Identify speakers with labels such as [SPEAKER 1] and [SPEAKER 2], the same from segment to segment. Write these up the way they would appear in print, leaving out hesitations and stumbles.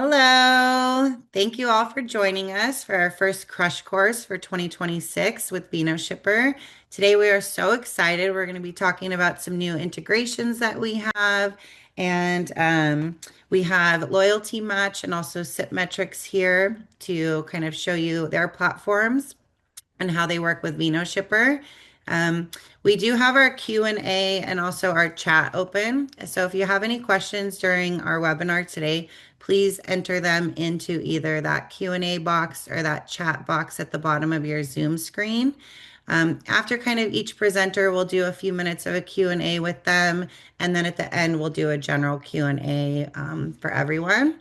[SPEAKER 1] Hello. Thank you all for joining us for our first Crush course for 2026 with Vino Shipper. Today we are so excited. We're going to be talking about some new integrations that we have, and we have Loyalty Match and also SipMetrics here to kind of show you their platforms and how they work with Vino Shipper. Um, we do have our Q&A and also our chat open. So if you have any questions during our webinar today, please enter them into either that Q&A box or that chat box at the bottom of your Zoom screen. After kind of each presenter, we'll do a few minutes of a Q&A with them, and then at the end, we'll do a general Q&A for everyone.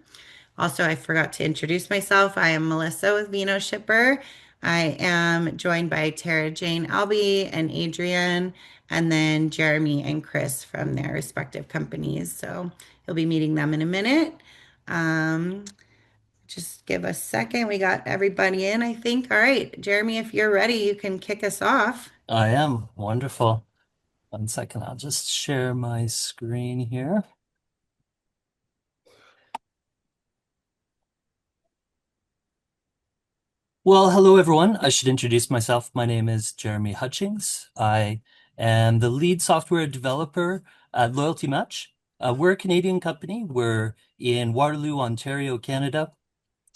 [SPEAKER 1] Also, I forgot to introduce myself. I am Melissa with Vino Shipper. I am joined by Tara Jane Albee and Adrian, and then Jeremy and Chris from their respective companies. So you'll be meeting them in a minute. Um, just give a second. We got everybody in, I think. All right, Jeremy, if you're ready, you can kick us off.
[SPEAKER 2] I am. Wonderful. One second, I'll just share my screen here. Well, hello everyone. I should introduce myself. My name is Jeremy Hutchings. I am the lead software developer at Loyalty Match. We're a Canadian company. We're in Waterloo, Ontario, Canada.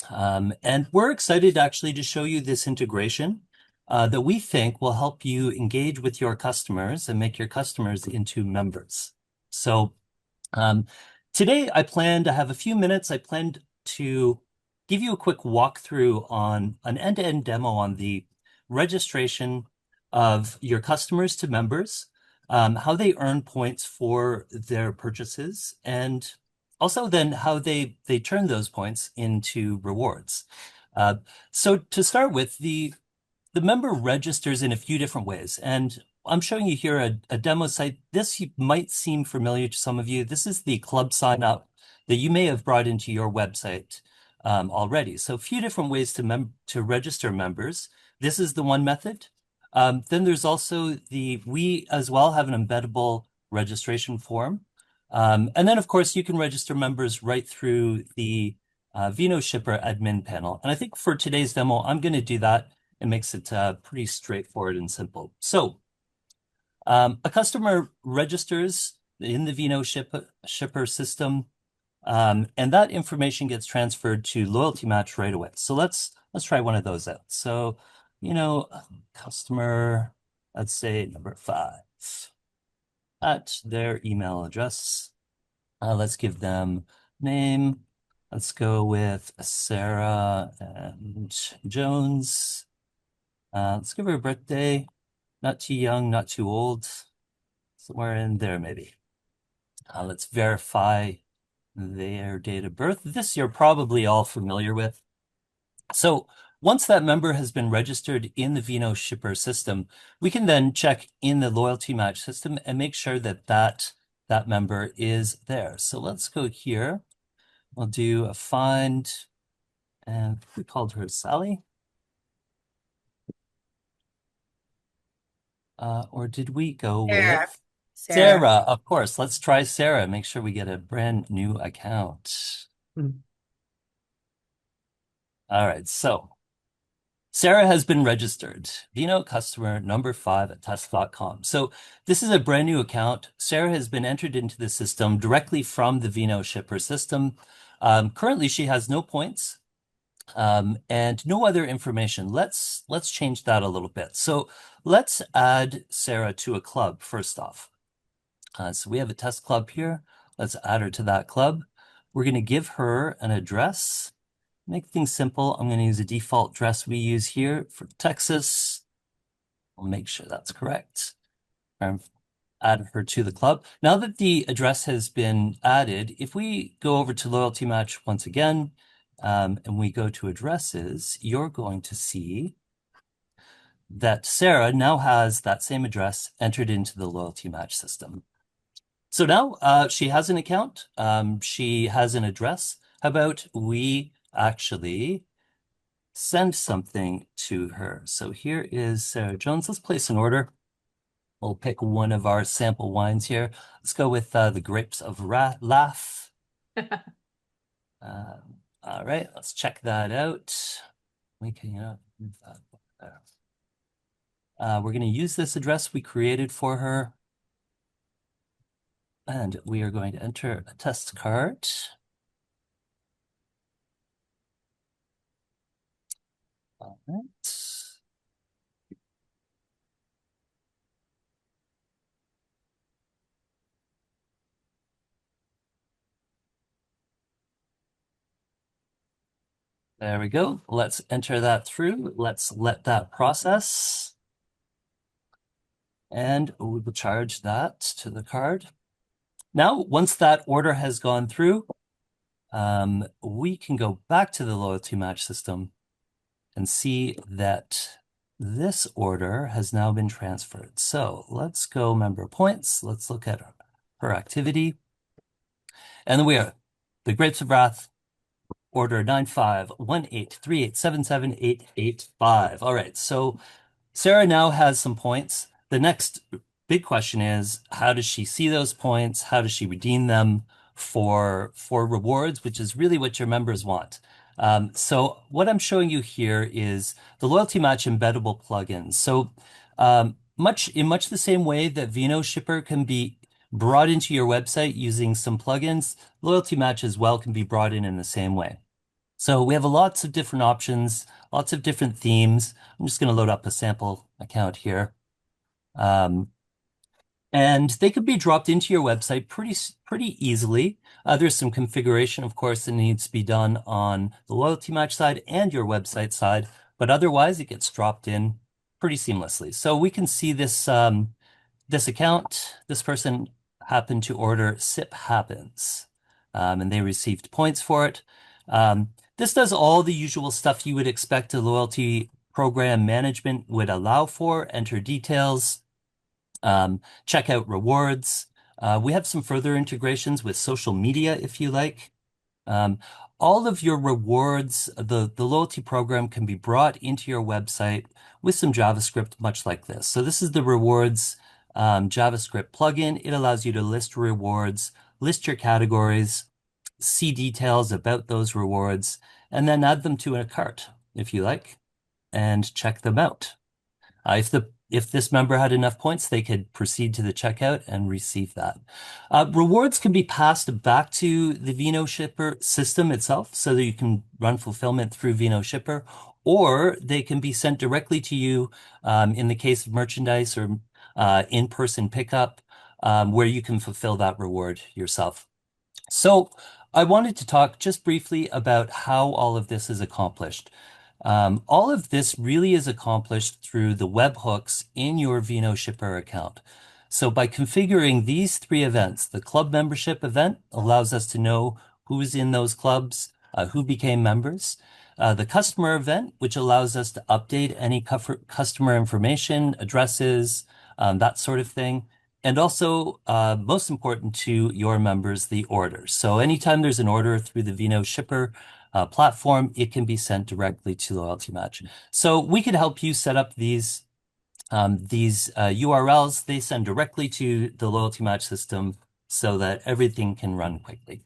[SPEAKER 2] And we're excited actually to show you this integration that we think will help you engage with your customers and make your customers into members. So Um, today, I plan to have a few minutes. I planned to give you a quick walkthrough on an end-to-end demo on the registration of your customers to members, how they earn points for their purchases, and also then how they turn those points into rewards. Uh, so to start with, the member registers in a few different ways, and I'm showing you here a demo site. This might seem familiar to some of you. This is the club sign up that you may have brought into your website already. So a few different ways to register members. This is the one method. Then there's also we as well have an embeddable registration form. And then of course you can register members right through the Vino Shipper admin panel. And I think for today's demo, I'm going to do that. It makes it pretty straightforward and simple. So a customer registers in the Vino Shipper system, and that information gets transferred to Loyalty Match right away. So let's try one of those out. So, customer, let's say number 5 at their email address. Let's give them name. Let's go with Sarah and Jones. Let's give her a birthday. Not too young, not too old. Somewhere in there, maybe. Let's verify their date of birth. This you're probably all familiar with. So once that member has been registered in the Vino Shipper system, we can then check in the Loyalty Match system and make sure that that member is there. So let's go here. We'll do a find, and we called her Sally. Or did we go
[SPEAKER 1] Sarah.
[SPEAKER 2] with
[SPEAKER 1] Sarah.
[SPEAKER 2] Sarah? Of course. Let's try Sarah. Make sure we get a brand new account. All right. So Sarah has been registered. Vino customer number 5 at test.com. So this is a brand new account. Sarah has been entered into the system directly from the Vino Shipper system. Currently, she has no points. And no other information. Let's change that a little bit. So let's add Sarah to a club first off. So we have a test club here. Let's add her to that club. We're going to give her an address. Make things simple. I'm going to use a default address we use here for Texas. I'll make sure that's correct. Add her to the club. Now that the address has been added, if we go over to Loyalty Match once again, and we go to addresses, you're going to see that Sarah now has that same address entered into the Loyalty Match system. So now she has an account, she has an address. How about we actually send something to her? So here is Sarah Jones. Let's place an order. We'll pick one of our sample wines here. Let's go with the Grapes of Laugh. All right, let's check that out. We can move that there. We're going to use this address we created for her. And we are going to enter a test card. All right. There we go. Let's enter that through. Let's let that process. And we will charge that to the card. Now, once that order has gone through, we can go back to the loyalty match system and see that this order has now been transferred. So let's go member points. Let's look at her activity. And then we are the Grapes of Wrath, order 951838778885. All right, so Sarah now has some points. The next big question is, how does she see those points? How does she redeem them for rewards, which is really what your members want? So what I'm showing you here is the Loyalty Match embeddable plugins. So much the same way that Vino Shipper can be brought into your website using some plugins, Loyalty Match as well can be brought in the same way. So we have lots of different options, lots of different themes. I'm just going to load up a sample account here. And they could be dropped into your website pretty easily. There's some configuration, of course, that needs to be done on the Loyalty Match side and your website side, but otherwise it gets dropped in pretty seamlessly. So we can see this this account, this person happened to order SIP Happens, and they received points for it. This does all the usual stuff you would expect a loyalty program management would allow for. Enter details, check out rewards. We have some further integrations with social media if you like. All of your rewards, the loyalty program can be brought into your website with some JavaScript, much like this. So this is the rewards JavaScript plugin. It allows you to list rewards, list your categories, see details about those rewards, and then add them to a cart if you like, and check them out. If this member had enough points, they could proceed to the checkout and receive that. Rewards can be passed back to the Vino Shipper system itself so that you can run fulfillment through Vino Shipper, or they can be sent directly to you in the case of merchandise or in-person pickup, where you can fulfill that reward yourself. So I wanted to talk just briefly about how all of this is accomplished. All of this really is accomplished through the webhooks in your Vino Shipper account. So by configuring these three events, the club membership event allows us to know who's in those clubs, who became members. The customer event, which allows us to update any customer information, addresses, that sort of thing. And also, most important to your members, the orders. So anytime there's an order through the Vino Shipper platform, it can be sent directly to Loyalty Match. So we could help you set up these URLs. They send directly to the Loyalty Match system so that everything can run quickly.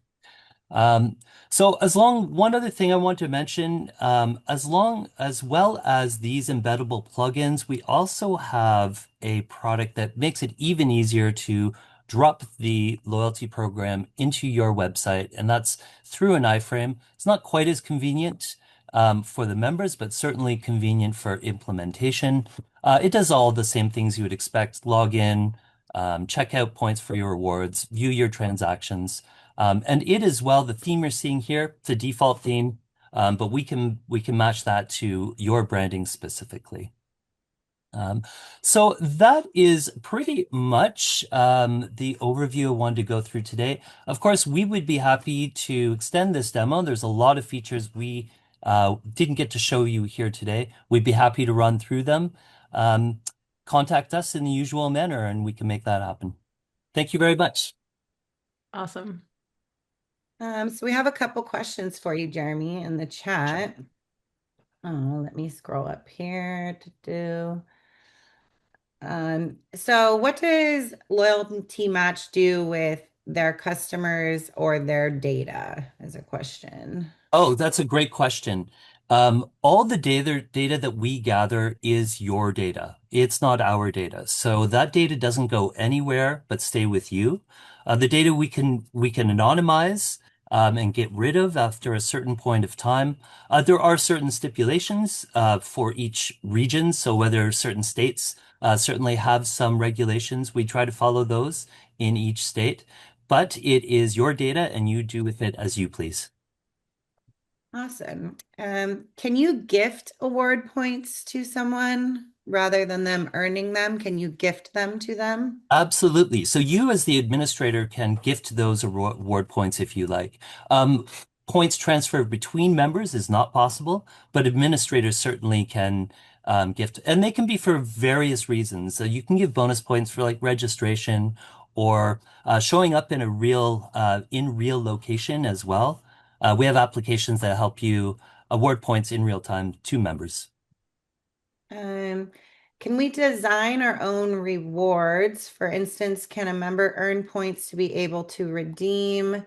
[SPEAKER 2] So one other thing I want to mention, as well as these embeddable plugins, we also have a product that makes it even easier to drop the loyalty program into your website, and that's through an iframe. It's not quite as convenient for the members, but certainly convenient for implementation. It does all the same things you would expect: log in, check out points for your rewards, view your transactions. And it as well, the theme you're seeing here, it's a default theme, but we can match that to your branding specifically. So that is pretty much the overview I wanted to go through today. Of course, we would be happy to extend this demo. There's a lot of features we didn't get to show you here today. We'd be happy to run through them. Contact us in the usual manner and we can make that happen. Thank you very much.
[SPEAKER 3] Awesome.
[SPEAKER 1] So we have a couple questions for you, Jeremy, in the chat. Oh, let me scroll up here to do. So what does Loyalty Match do with their customers or their data is a question.
[SPEAKER 2] Oh, that's a great question. All the data that we gather is your data. It's not our data. So that data doesn't go anywhere but stay with you. The data we can anonymize and get rid of after a certain point of time. There are certain stipulations for each region. So whether certain states certainly have some regulations, we try to follow those in each state. But it is your data, and you do with it as you please.
[SPEAKER 1] Awesome. Can you gift award points to someone rather than them earning them? Can you gift them to them?
[SPEAKER 2] Absolutely. So you as the administrator can gift those award points if you like. Um, Points transfer between members is not possible, but administrators certainly can gift, and they can be for various reasons. So you can give bonus points for like registration or showing up in a real location as well. We have applications that help you award points in real time to members.
[SPEAKER 1] Um, can we design our own rewards? For instance, can a member earn points to be able to redeem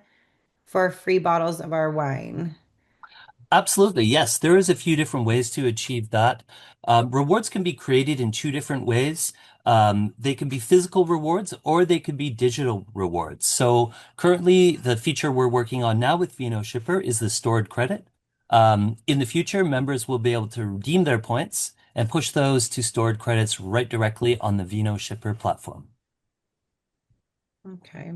[SPEAKER 1] for free bottles of our wine?
[SPEAKER 2] Absolutely. Yes, there is a few different ways to achieve that. Rewards can be created in two different ways. They can be physical rewards or they can be digital rewards. So currently, the feature we're working on now with Vino Shipper is the stored credit. In the future, members will be able to redeem their points and push those to stored credits right directly on the Vino Shipper platform.
[SPEAKER 1] Okay.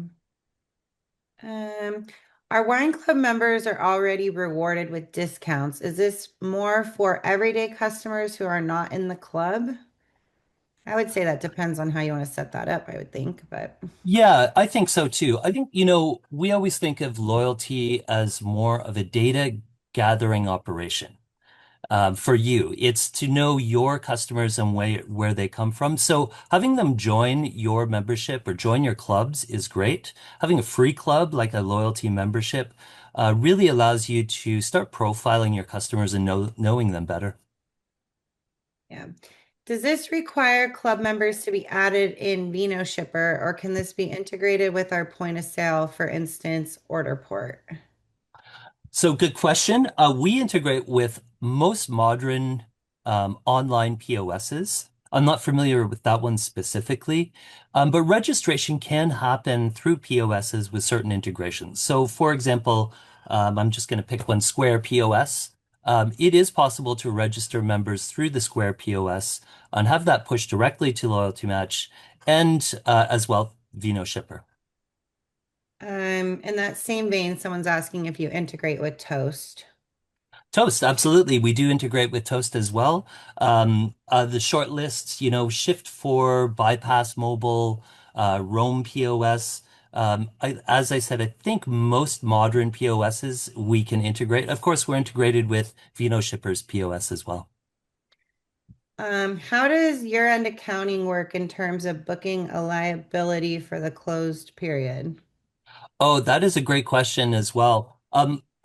[SPEAKER 1] Um, our wine club members are already rewarded with discounts. Is this more for everyday customers who are not in the club? I would say that depends on how you want to set that up, I would think, but
[SPEAKER 2] Yeah, I think so too. I think, we always think of loyalty as more of a data gathering operation. For you. It's to know your customers and where they come from. So having them join your membership or join your clubs is great. Having a free club like a loyalty membership really allows you to start profiling your customers and knowing them better.
[SPEAKER 1] yeah. Does this require club members to be added in Vino Shipper, or can this be integrated with our point of sale, for instance, Order Port?
[SPEAKER 2] So good question. We integrate with most modern online POSs. I'm not familiar with that one specifically, but registration can happen through POSs with certain integrations. So, for example, I'm just going to pick one, Square POS. It is possible to register members through the Square POS and have that pushed directly to Loyalty Match and as well Vino Shipper.
[SPEAKER 1] In that same vein, someone's asking if you integrate with Toast.
[SPEAKER 2] Toast, absolutely. We do integrate with Toast as well. The short lists, Shift 4, Bypass Mobile, Roam POS. As I said, I think most modern POSs we can integrate. Of course, we're integrated with Vino Shipper's POS as well.
[SPEAKER 1] How does year-end accounting work in terms of booking a liability for the closed period?
[SPEAKER 2] Oh, that is a great question as well.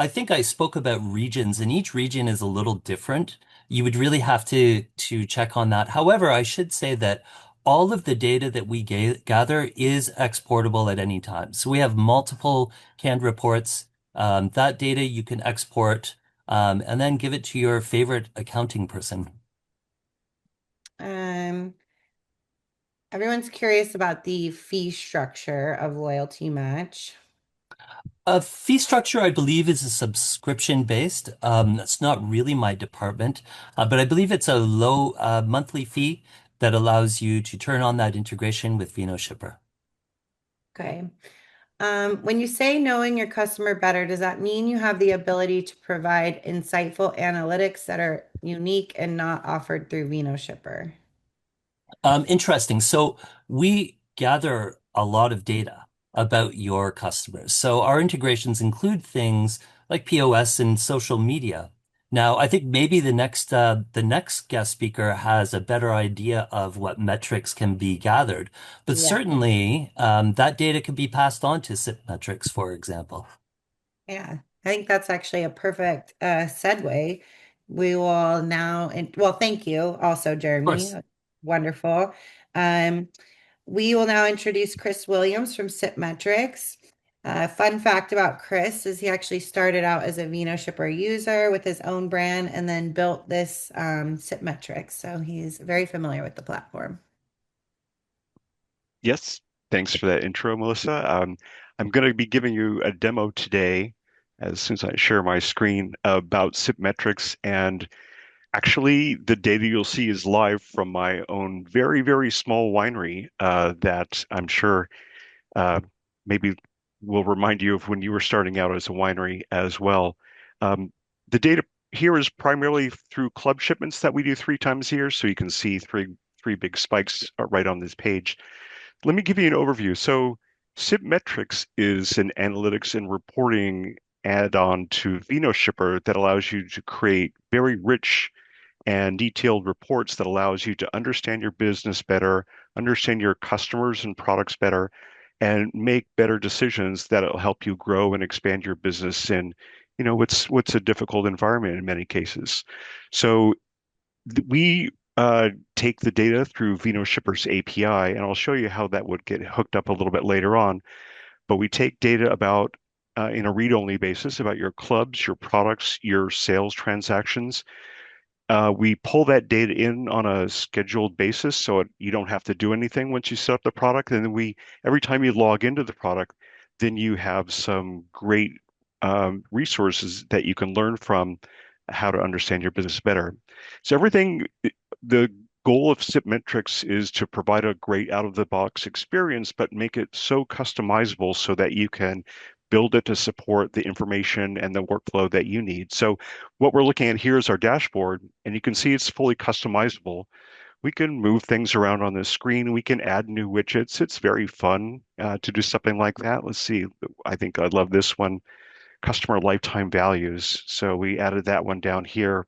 [SPEAKER 2] I think I spoke about regions, and each region is a little different. You would really have to check on that. However, I should say that all of the data that we gather is exportable at any time. So we have multiple canned reports. That data you can export and then give it to your favorite accounting person.
[SPEAKER 1] Um, everyone's curious about the fee structure of Loyalty Match.
[SPEAKER 2] A fee structure, I believe, is a subscription based. That's not really my department, but I believe it's a low monthly fee that allows you to turn on that integration with Vino Shipper.
[SPEAKER 1] Okay. When you say knowing your customer better, does that mean you have the ability to provide insightful analytics that are unique and not offered through Vino Shipper?
[SPEAKER 2] Interesting. So we gather a lot of data about your customers. So our integrations include things like POS and social media. Now, I think maybe the next guest speaker has a better idea of what metrics can be gathered, but
[SPEAKER 1] Yeah.
[SPEAKER 2] certainly that data can be passed on to SIP metrics, for example.
[SPEAKER 1] Yeah, I think that's actually a perfect segue. We will now, and well, thank you also,
[SPEAKER 2] Of
[SPEAKER 1] Jeremy.
[SPEAKER 2] course.
[SPEAKER 1] Wonderful. Um, we will now introduce Chris Williams from SIPmetrics. Fun fact about Chris is he actually started out as a VenoShipper user with his own brand and then built this SIPmetrics. So he's very familiar with the platform.
[SPEAKER 4] Yes, thanks for that intro, Melissa. I'm going to be giving you a demo today as soon as I share my screen about SIPmetrics. And actually, the data you'll see is live from my own very, very small winery that I'm sure uh, maybe will remind you of when you were starting out as a winery as well. Um, the data here is primarily through club shipments that we do 3 times a year, so you can see three big spikes right on this page. Let me give you an overview. So SIPmetrics is an analytics and reporting add-on to VenoShipper that allows you to create very rich and detailed reports that allows you to understand your business better, understand your customers and products better, and make better decisions that'll help you grow and expand your business in, what's a difficult environment in many cases. So we take the data through VenoShipper's API, and I'll show you how that would get hooked up a little bit later on. But we take data about in a read-only basis about your clubs, your products, your sales transactions. We pull that data in on a scheduled basis, so you don't have to do anything once you set up the product. And then every time you log into the product, then you have some great resources that you can learn from how to understand your business better. So the goal of SIPmetrics is to provide a great out-of-the-box experience, but make it so customizable so that you can build it to support the information and the workflow that you need. So what we're looking at here is our dashboard, and you can see it's fully customizable. We can move things around on the screen. We can add new widgets. It's very fun to do something like that. Let's see. I think I love this one, customer lifetime values. So we added that one down here.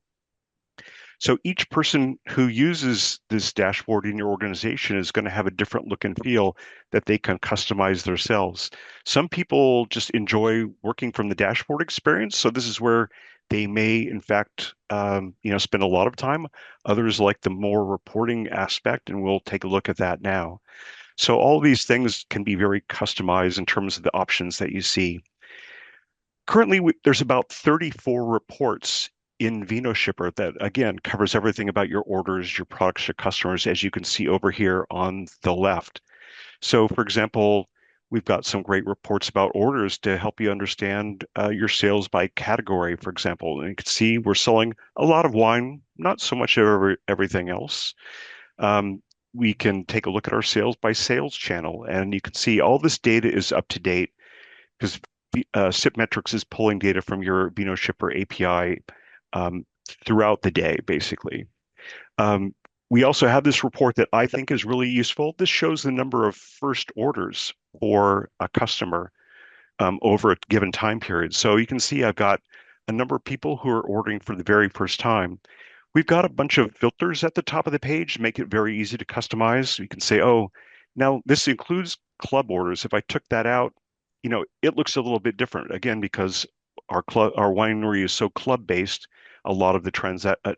[SPEAKER 4] So each person who uses this dashboard in your organization is going to have a different look and feel that they can customize themselves. Some people just enjoy working from the dashboard experience. So this is where they may, in fact, spend a lot of time. Others like the more reporting aspect, and we'll take a look at that now. So all these things can be very customized in terms of the options that you see. Currently, there's about 34 reports in VenoShipper that, again, covers everything about your orders, your products, your customers, as you can see over here on the left. So, for example, we've got some great reports about orders to help you understand your sales by category, for example. And you can see we're selling a lot of wine, not so much of everything else. We can take a look at our sales by sales channel, and you can see all this data is up to date because SIPmetrics is pulling data from your VenoShipper API throughout the day, basically. We also have this report that I think is really useful. This shows the number of first orders for a customer over a given time period. So you can see I've got a number of people who are ordering for the very first time. We've got a bunch of filters at the top of the page to make it very easy to customize. You can say, oh, now this includes club orders. If I took that out, it looks a little bit different again because our winery is so club based. A lot of the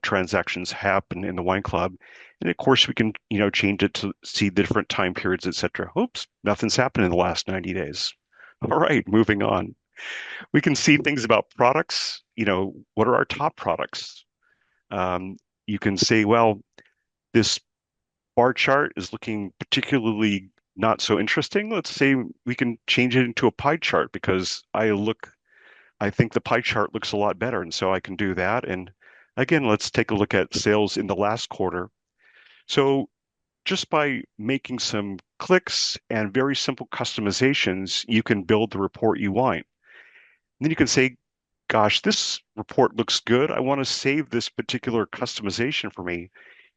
[SPEAKER 4] transactions happen in the wine club, and of course we can change it to see the different time periods, etc. Oops, nothing's happened in the last 90 days. All right, moving on. We can see things about products. What are our top products? You can say, well, this bar chart is looking particularly not so interesting. Let's say we can change it into a pie chart because I think the pie chart looks a lot better. And so I can do that. And again, let's take a look at sales in the last quarter. So just by making some clicks and very simple customizations, you can build the report you want. And then you can say, gosh, this report looks good. I want to save this particular customization for me.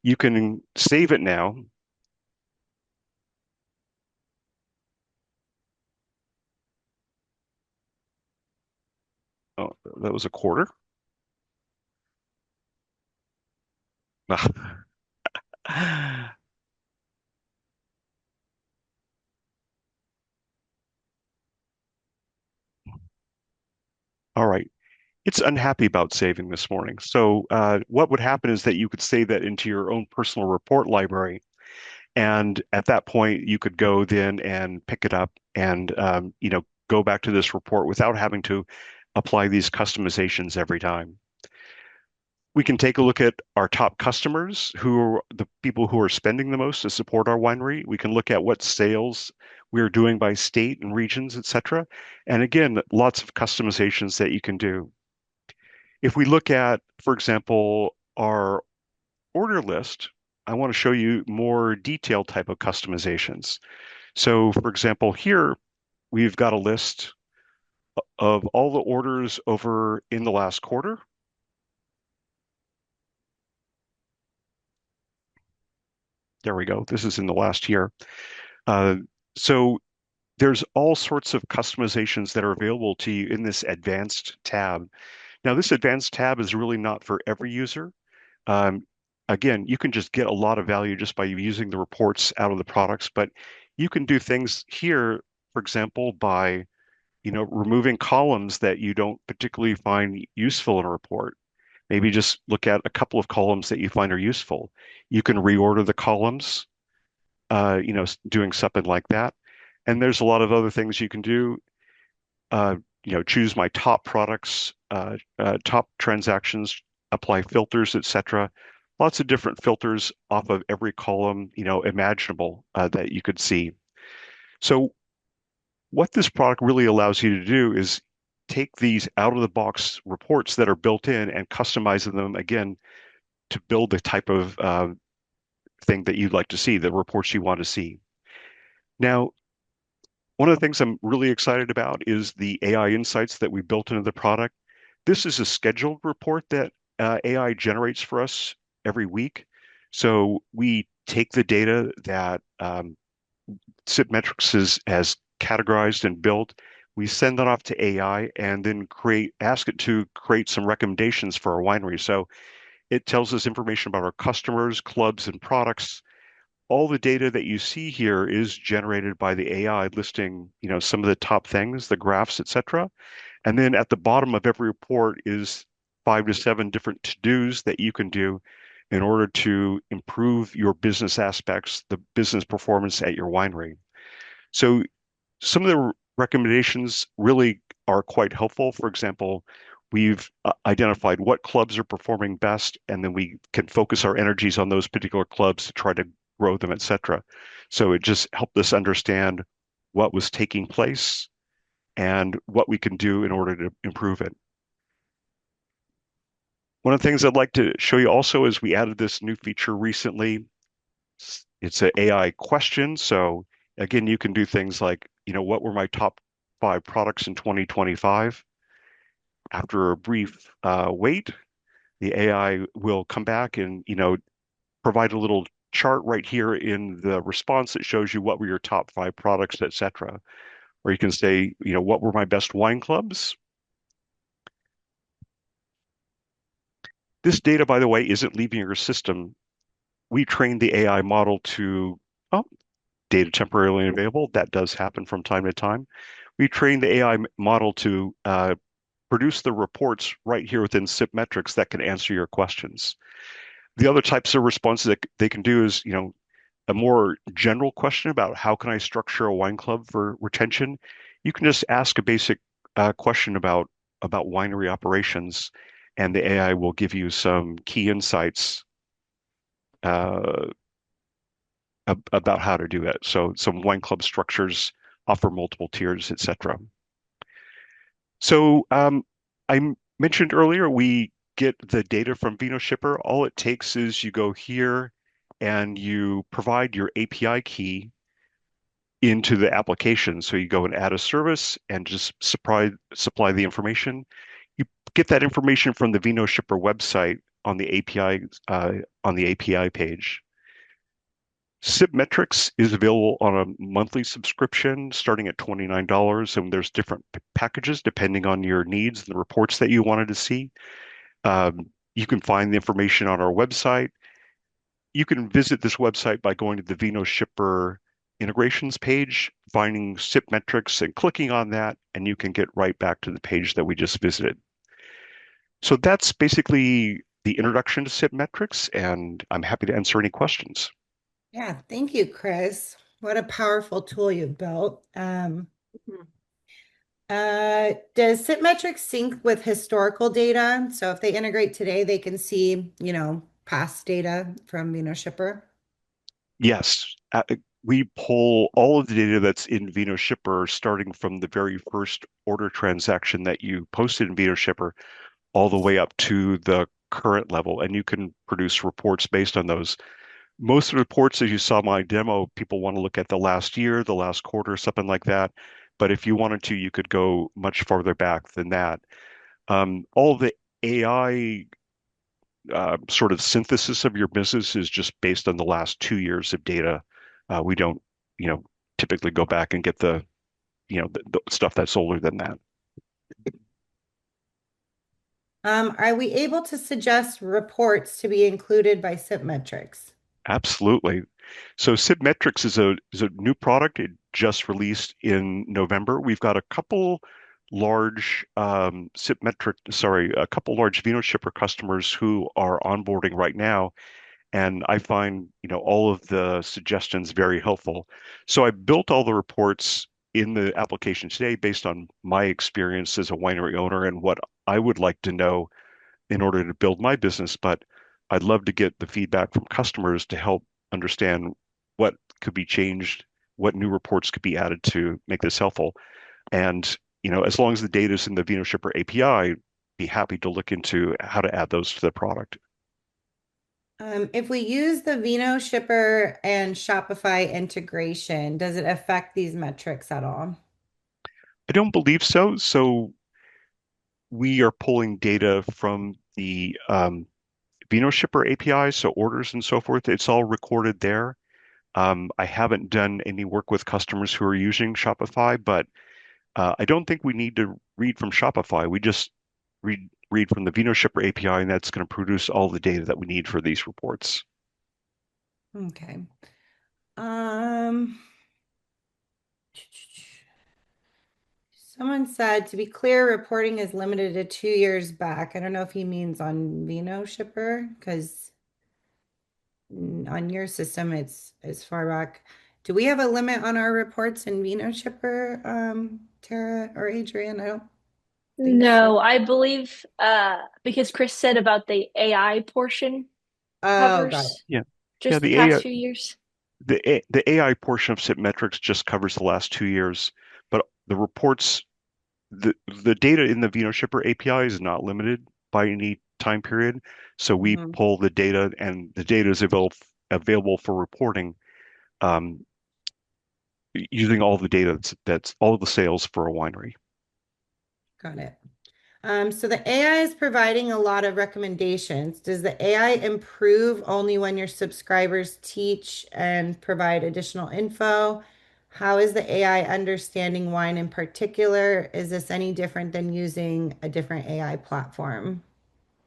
[SPEAKER 4] You can save it now. Oh, that was a quarter. All right. It's unhappy about saving this morning. So what would happen is that you could save that into your own personal report library. And at that point, you could go then and pick it up and, go back to this report without having to apply these customizations every time. We can take a look at our top customers, who are the people who are spending the most to support our winery. We can look at what sales we're doing by state and regions, etc. And again, lots of customizations that you can do. If we look at, for example, our order list, I want to show you more detailed type of customizations. So for example, here we've got a list of all the orders over in the last quarter. There we go. This is in the last year. So there's all sorts of customizations that are available to you in this advanced tab. Now, this advanced tab is really not for every user. Um, Again, you can just get a lot of value just by using the reports out of the products, but you can do things here, for example, by removing columns that you don't particularly find useful in a report. Maybe just look at a couple of columns that you find are useful. You can reorder the columns, doing something like that. And there's a lot of other things you can do. Choose my top products, top transactions, apply filters, etc. Lots of different filters off of every column, imaginable that you could see. So what this product really allows you to do is take these out-of-the-box reports that are built in and customize them again to build the type of thing that you'd like to see, the reports you want to see. Now, one of the things I'm really excited about is the AI insights that we built into the product. This is a scheduled report that AI generates for us every week. So we take the data that SIPmetrics has categorized and built. We send that off to AI and then ask it to create some recommendations for our winery. So it tells us information about our customers, clubs, and products. All the data that you see here is generated by the AI listing, some of the top things, the graphs, etc. And then at the bottom of every report is 5 to 7 different to-dos that you can do in order to improve your business aspects, the business performance at your winery. So some of the recommendations really are quite helpful. For example, we've identified what clubs are performing best, and then we can focus our energies on those particular clubs to try to grow them, etc. So it just helped us understand what was taking place and what we can do in order to improve it. One of the things I'd like to show you also is we added this new feature recently. It's an AI question. So again, you can do things like, what were my top 5 products in 2025? After a brief wait, the AI will come back and, provide a little chart right here in the response that shows you what were your top 5 products, etc. Or you can say, what were my best wine clubs? This data, by the way, isn't leaving your system. We trained the AI model to, oh, data temporarily available. That does happen from time to time. We trained the AI model to produce the reports right here within SIPmetrics that can answer your questions. The other types of responses that they can do is, a more general question about how can I structure a wine club for retention. You can just ask a basic question about winery operations, and the AI will give you some key insights about how to do that. So some wine club structures offer multiple tiers, etc. So I mentioned earlier, we get the data from VinoShipper. All it takes is you go here and you provide your API key into the application. So you go and add a service and just supply the information. You get that information from the VinoShipper website on the API page. SIPmetrics is available on a monthly subscription starting at $29, and there's different packages depending on your needs and the reports that you wanted to see. You can find the information on our website. You can visit this website by going to the VinoShipper integrations page, finding SIPmetrics and clicking on that, and you can get right back to the page that we just visited. So that's basically the introduction to SIPmetrics, and I'm happy to answer any questions.
[SPEAKER 1] Yeah, thank you, Chris. What a powerful tool you've built.
[SPEAKER 3] Mhm.
[SPEAKER 1] Does SIPmetrics sync with historical data? So if they integrate today, they can see, past data from VenoShipper.
[SPEAKER 4] Yes, we pull all of the data that's in VenoShipper, starting from the very first order transaction that you posted in VenoShipper, all the way up to the current level, and you can produce reports based on those. Most of the reports, as you saw my demo, people want to look at the last year, the last quarter, something like that. But if you wanted to, you could go much farther back than that. All the AI sort of synthesis of your business is just based on the last 2 years of data. We don't, you know, typically go back and get the stuff that's older than that.
[SPEAKER 1] Are we able to suggest reports to be included by SIPmetrics?
[SPEAKER 4] Absolutely. So Sibmetrics is a new product. It just released in November. We've got a couple large a couple large VenoShipper customers who are onboarding right now, and I find all of the suggestions very helpful. So I built all the reports in the application today based on my experience as a winery owner and what I would like to know in order to build my business, but I'd love to get the feedback from customers to help understand what could be changed, what new reports could be added to make this helpful. And as long as the data is in the VenoShipper API, be happy to look into how to add those to the product.
[SPEAKER 1] If we use the VenoShipper and Shopify integration, does it affect these metrics at all?
[SPEAKER 4] I don't believe so. So we are pulling data from the VenoShipper API, so orders and so forth. It's all recorded there. I haven't done any work with customers who are using Shopify, but I don't think we need to read from Shopify. We just read from the VenoShipper API, and that's going to produce all the data that we need for these reports.
[SPEAKER 1] Okay. Um, Someone said, to be clear, reporting is limited to 2 years back. I don't know if he means on VenoShipper, because on your system, it's as far back. Do we have a limit on our reports in VenoShipper, Tara or Adrian? I don't think so.
[SPEAKER 3] No, I believe because Chris said about the AI portion
[SPEAKER 1] Oh, got it.
[SPEAKER 3] covers
[SPEAKER 4] Yeah, yeah.
[SPEAKER 3] just the past few years.
[SPEAKER 4] The AI portion of Sipmetrics just covers the last 2 years, but the reports, the data in the VenoShipper API is not limited by any time period. So we
[SPEAKER 1] Mhm.
[SPEAKER 4] pull the data, and the data is available for reporting um, using all the data that's all the sales for a winery.
[SPEAKER 1] Got it. So the AI is providing a lot of recommendations. Does the AI improve only when your subscribers teach and provide additional info? How is the AI understanding wine in particular? Is this any different than using a different AI platform?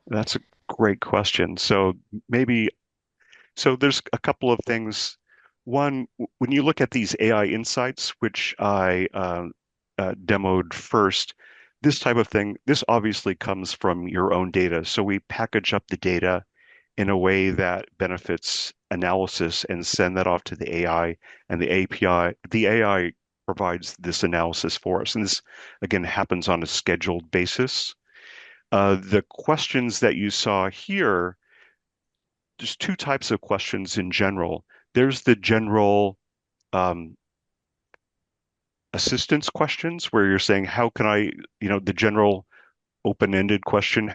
[SPEAKER 4] That's a great question. Maybe So there's a couple of things. One, when you look at these AI insights, which I demoed first, this type of thing, this obviously comes from your own data. So we package up the data in a way that benefits analysis and send that off to the AI, and the AI provides this analysis for us. And this, again, happens on a scheduled basis. The questions that you saw here, there's two types of questions in general. There's the general um, assistance questions where you're saying, how can I, the general open-ended question,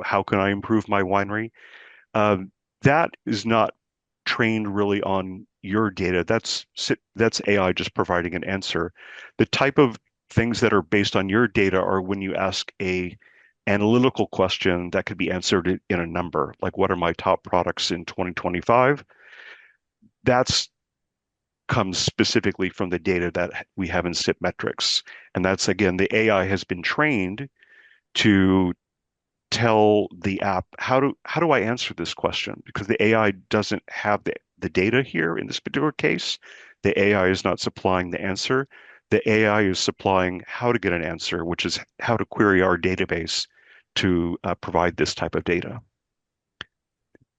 [SPEAKER 4] how can I improve my winery? Um, that is not trained really on your data. That's AI just providing an answer. The type of things that are based on your data are when you ask a analytical question that could be answered in a number, like what are my top products in 2025? That's comes specifically from the data that we have in Sipmetrics. And that's again, the AI has been trained to tell the app how do I answer this question? Because the AI doesn't have the data here in this particular case. The AI is not supplying the answer. The AI is supplying how to get an answer, which is how to query our database to provide this type of data.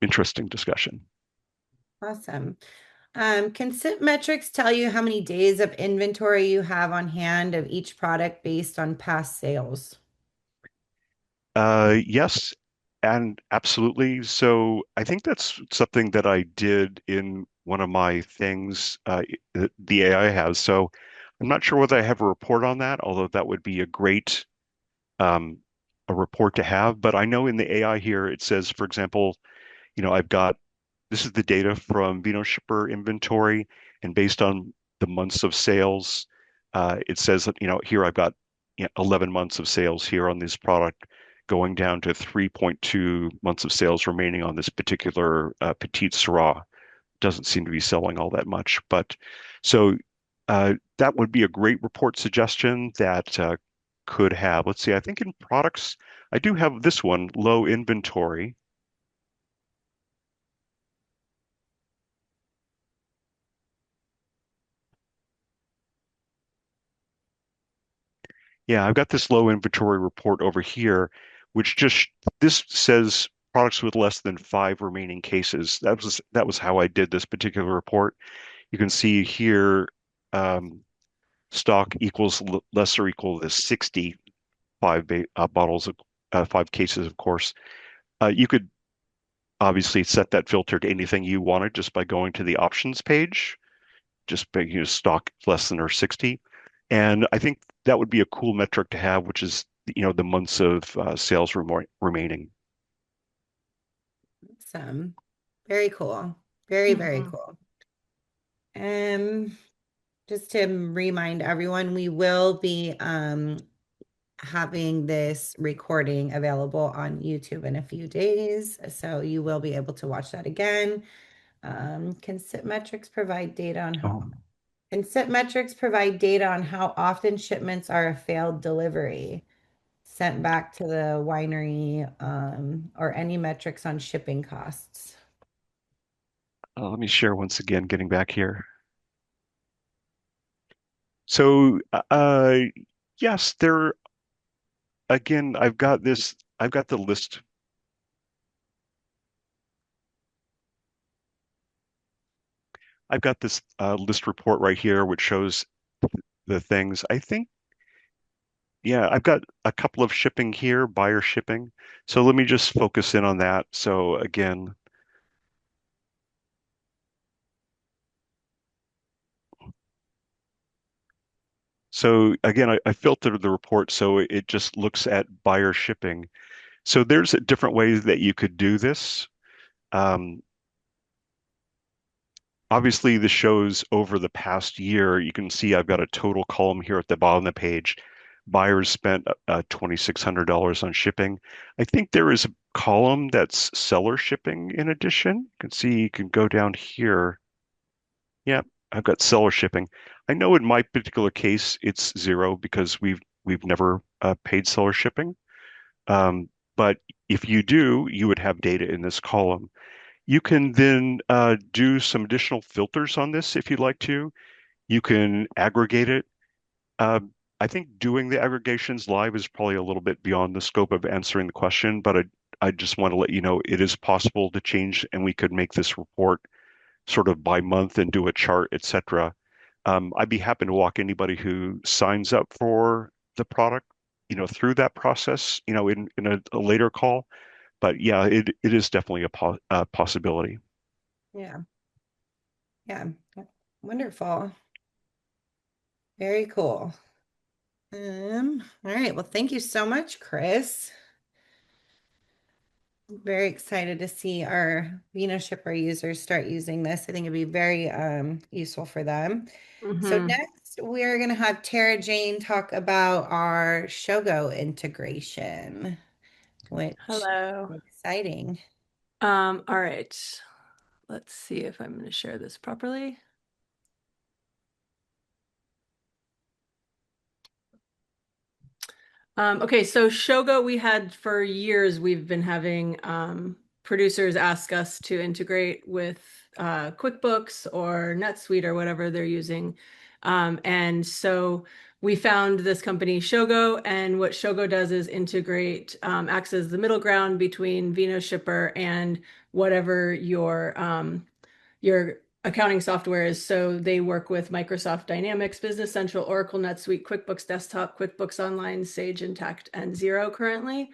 [SPEAKER 4] Interesting discussion.
[SPEAKER 1] Awesome. Can SIP metrics tell you how many days of inventory you have on hand of each product based on past sales?
[SPEAKER 4] Yes, and absolutely. So I think that's something that I did in one of my things the AI has. So I'm not sure whether I have a report on that, although that would be a great um, a report to have. But I know in the AI here it says, for example, I've got this is the data from VinoShipper inventory, and based on the months of sales, it says that, here I've got 11 months of sales here on this product, going down to 3.2 months of sales remaining on this particular Petite Syrah. Doesn't seem to be selling all that much, but so that would be a great report suggestion that could have. Let's see, I think in products, I do have this one, low inventory. Yeah, I've got this low inventory report over here, which just this says products with less than 5 remaining cases. That was how I did this particular report. You can see here stock equals less or equal to 65 bottles of 5 cases, of course. You could obviously set that filter to anything you wanted just by going to the options page, just by stock less than or 60. And I think that would be a cool metric to have, which is, the months of sales remaining.
[SPEAKER 1] Awesome. Very cool. Very, very
[SPEAKER 3] Mhm.
[SPEAKER 1] cool. Um, just to remind everyone, we will be having this recording available on YouTube in a few days. So you will be able to watch that again. Can SIP metrics provide data on
[SPEAKER 4] Oh,
[SPEAKER 1] can SIP metrics provide data on how often shipments are a failed delivery sent back to the winery, or any metrics on shipping costs?
[SPEAKER 4] let me share once again, getting back here. So, yes, again, I've got the list. I've got this list report right here, which shows the things. I think, yeah, I've got a couple of shipping here, buyer shipping. So let me just focus in on that. So again, I filtered the report so it just looks at buyer shipping. So there's different ways that you could do this. Um, Obviously, this shows over the past year. You can see I've got a total column here at the bottom of the page. Buyers spent $2,600 on shipping. I think there is a column that's seller shipping in addition. You can see, you can go down here. Yeah, I've got seller shipping. I know in my particular case it's zero because we've never paid seller shipping. But if you do, you would have data in this column. You can then do some additional filters on this if you'd like to. You can aggregate it. Uh, I think doing the aggregations live is probably a little bit beyond the scope of answering the question, but I just want to let you know it is possible to change, and we could make this report sort of by month and do a chart, etc. I'd be happy to walk anybody who signs up for the product, through that process, in a later call. But yeah, it is definitely a possibility.
[SPEAKER 1] Yeah. Yeah. Wonderful. Very cool. All right. Well, thank you so much, Chris. Very excited to see our VinoShipper users start using this. I think it'd be very useful for them. So
[SPEAKER 3] Mhm.
[SPEAKER 1] next, we're going to have Tara Jane talk about our Shogo integration, which
[SPEAKER 3] Hello.
[SPEAKER 1] is exciting.
[SPEAKER 3] All right. Let's see if I'm going to share this properly. Okay, so Shogo, we had for years, we've been having producers ask us to integrate with QuickBooks or NetSuite or whatever they're using. And so we found this company, Shogo, and what Shogo does is integrate, acts as the middle ground between VinoShipper and whatever your accounting software is, so they work with Microsoft Dynamics, Business Central, Oracle, NetSuite, QuickBooks Desktop, QuickBooks Online, Sage Intacct, and Xero currently.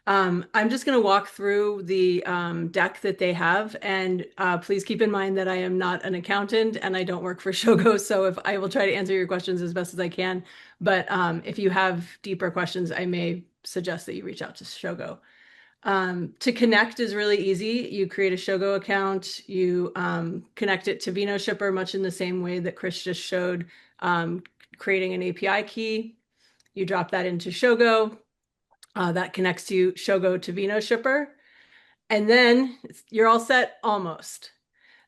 [SPEAKER 3] I'm just going to walk through the deck that they have, and please keep in mind that I am not an accountant and I don't work for Shogo, so if I will try to answer your questions as best as I can, but if you have deeper questions, I may suggest that you reach out to Shogo. To connect is really easy. You create a Shogo account, you connect it to VinoShipper, much in the same way that Chris just showed, creating an API key. You drop that into Shogo. That connects you Shogo to VinoShipper. And then you're all set almost.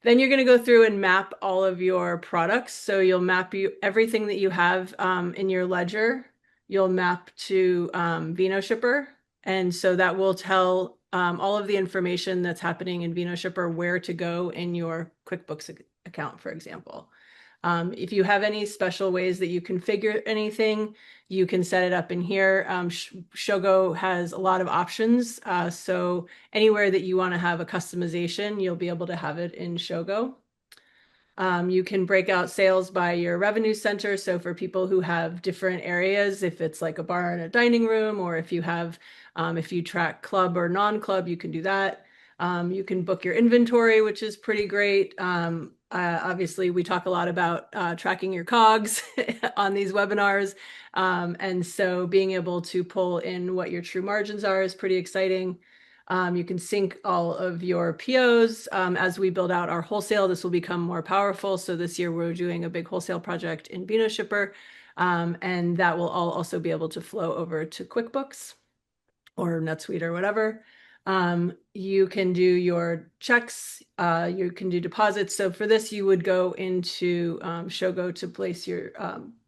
[SPEAKER 3] Then you're going to go through and map all of your products. So you'll map everything that you have in your ledger. You'll map to VinoShipper. And so that will tell all of the information that's happening in VinoShipper where to go in your QuickBooks account, for example. If you have any special ways that you configure anything, you can set it up in here. Shogo has a lot of options. So anywhere that you want to have a customization, you'll be able to have it in Shogo. You can break out sales by your revenue center. So for people who have different areas, if it's like a bar and a dining room, or if you have, if you track club or non-club, you can do that. You can book your inventory, which is pretty great. Obviously, we talk a lot about tracking your COGS on these webinars. And so being able to pull in what your true margins are is pretty exciting. You can sync all of your POs. As we build out our wholesale, this will become more powerful. So this year we're doing a big wholesale project in VinoShipper, and that will all also be able to flow over to QuickBooks or NetSuite or whatever. You can do your checks, you can do deposits. So for this, you would go into Shogo to place your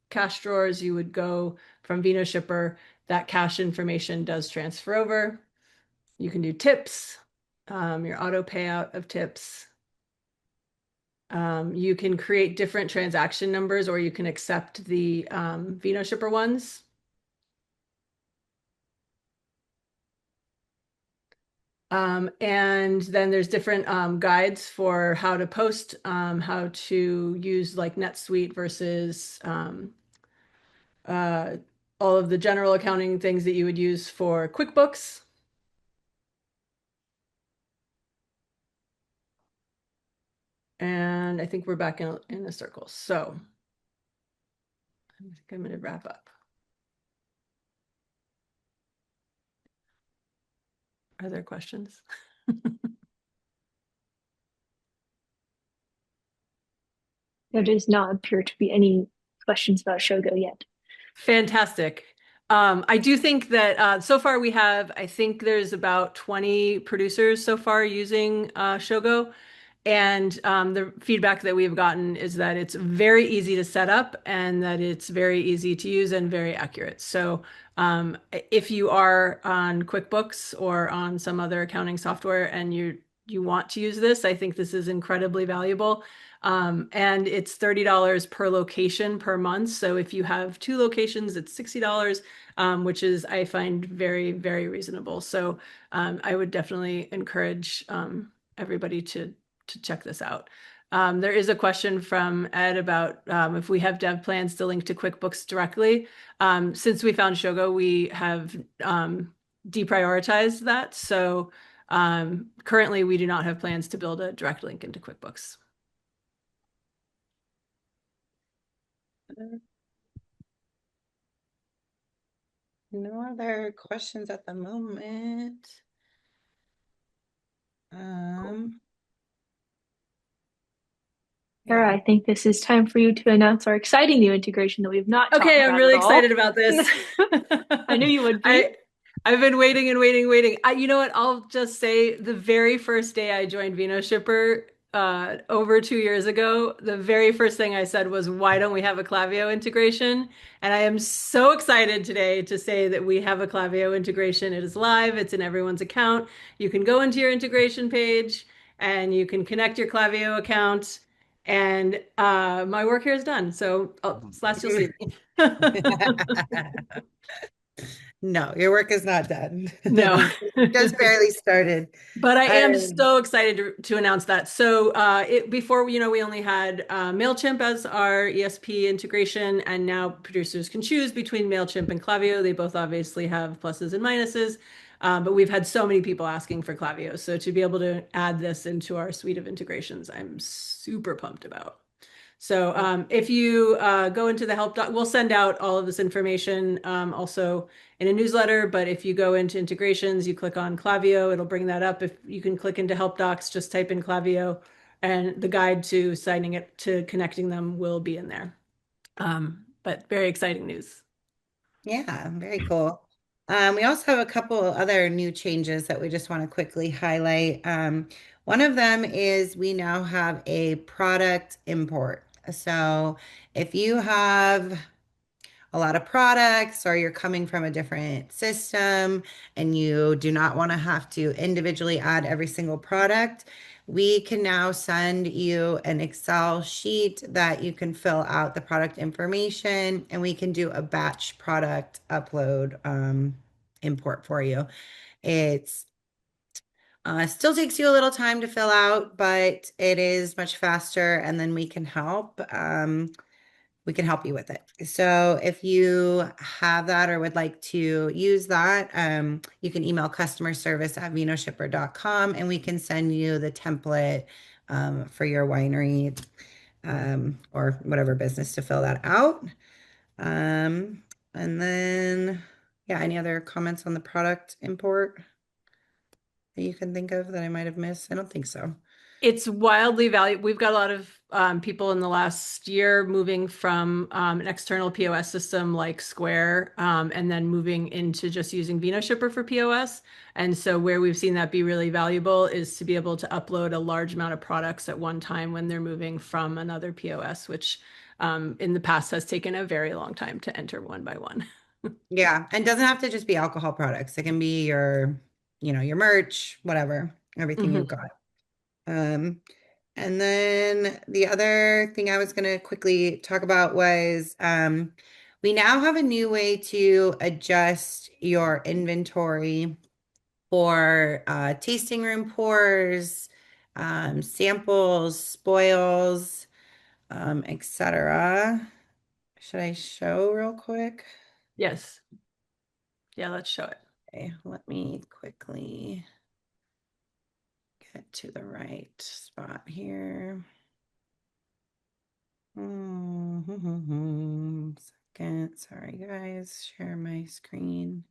[SPEAKER 3] cash drawers. You would go from VinoShipper. That cash information does transfer over. You can do tips, your auto payout of tips. You can create different transaction numbers, or you can accept the VinoShipper ones. And then there's different guides for how to post, how to use like NetSuite versus all of the general accounting things that you would use for QuickBooks. And I think we're back in a circle. So I think I'm going to wrap up. Are there questions?
[SPEAKER 5] There does not appear to be any questions about Shogo yet.
[SPEAKER 3] Fantastic. I do think that so far we have, I think there's about 20 producers so far using Shogo. And the feedback that we've gotten is that it's very easy to set up and that it's very easy to use and very accurate. So if you are on QuickBooks or on some other accounting software and you want to use this, I think this is incredibly valuable. And it's $30 per location per month. So if you have 2 locations, it's $60, which is, I find, very, very reasonable. So I would definitely encourage everybody to check this out. There is a question from Ed about if we have dev plans to link to QuickBooks directly. Since we found Shogo, we have deprioritized that. So currently we do not have plans to build a direct link into QuickBooks.
[SPEAKER 1] No other questions at the moment.
[SPEAKER 5] Sarah, I think this is time for you to announce our exciting new integration that we've not talked
[SPEAKER 3] Okay, I'm
[SPEAKER 5] about
[SPEAKER 3] really
[SPEAKER 5] at all.
[SPEAKER 3] excited about this.
[SPEAKER 5] I knew you would be.
[SPEAKER 3] I've been waiting and waiting. You know what? I'll just say the very first day I joined VinoShipper over 2 years ago, the very first thing I said was, why don't we have a Klaviyo integration? And I am so excited today to say that we have a Klaviyo integration. It is live. It's in everyone's account. You can go into your integration page and you can connect your Klaviyo account. And my work here is done. So, Slash, you'll see.
[SPEAKER 1] No, your work is not done.
[SPEAKER 3] No.
[SPEAKER 1] Just barely started.
[SPEAKER 3] But I am
[SPEAKER 1] Um,
[SPEAKER 3] so excited to announce that. So before, we only had MailChimp as our ESP integration, and now producers can choose between MailChimp and Klaviyo. They both obviously have pluses and minuses, but we've had so many people asking for Klaviyo. So to be able to add this into our suite of integrations, I'm super pumped about. So if you go into the help doc, we'll send out all of this information also in a newsletter. But if you go into integrations, you click on Klaviyo, it'll bring that up. If you can click into help docs, just type in Klaviyo, and the guide to signing it to connecting them will be in there. But very exciting news.
[SPEAKER 1] Yeah, very cool. We also have a couple other new changes that we just want to quickly highlight. One of them is we now have a product import. So if you have a lot of products or you're coming from a different system and you do not want to have to individually add every single product, we can now send you an Excel sheet that you can fill out the product information and we can do a batch product upload import for you. It's still takes you a little time to fill out, but it is much faster and then we can help. We can help you with it. So if you have that or would like to use that, you can email customer service at vinoshipper.com and we can send you the template for your winery or whatever business to fill that out. Um, and then, yeah, any other comments on the product import that you can think of that I might have missed? I don't think so.
[SPEAKER 3] It's wildly valuable. We've got a lot of people in the last year moving from an external POS system like Square and then moving into just using VinoShipper for POS. And so where we've seen that be really valuable is to be able to upload a large amount of products at one time when they're moving from another POS, which in the past has taken a very long time to enter one by one.
[SPEAKER 1] Yeah, and doesn't have to just be alcohol products. It can be your, your merch, whatever, everything you've
[SPEAKER 3] Mhm.
[SPEAKER 1] got. Um, and then the other thing I was going to quickly talk about was we now have a new way to adjust your inventory for tasting room pours, samples, spoils, etc. Should I show real quick?
[SPEAKER 3] Yes. Yeah, let's show it.
[SPEAKER 1] Okay, let me quickly get to the right spot here. Second, sorry guys, share my screen.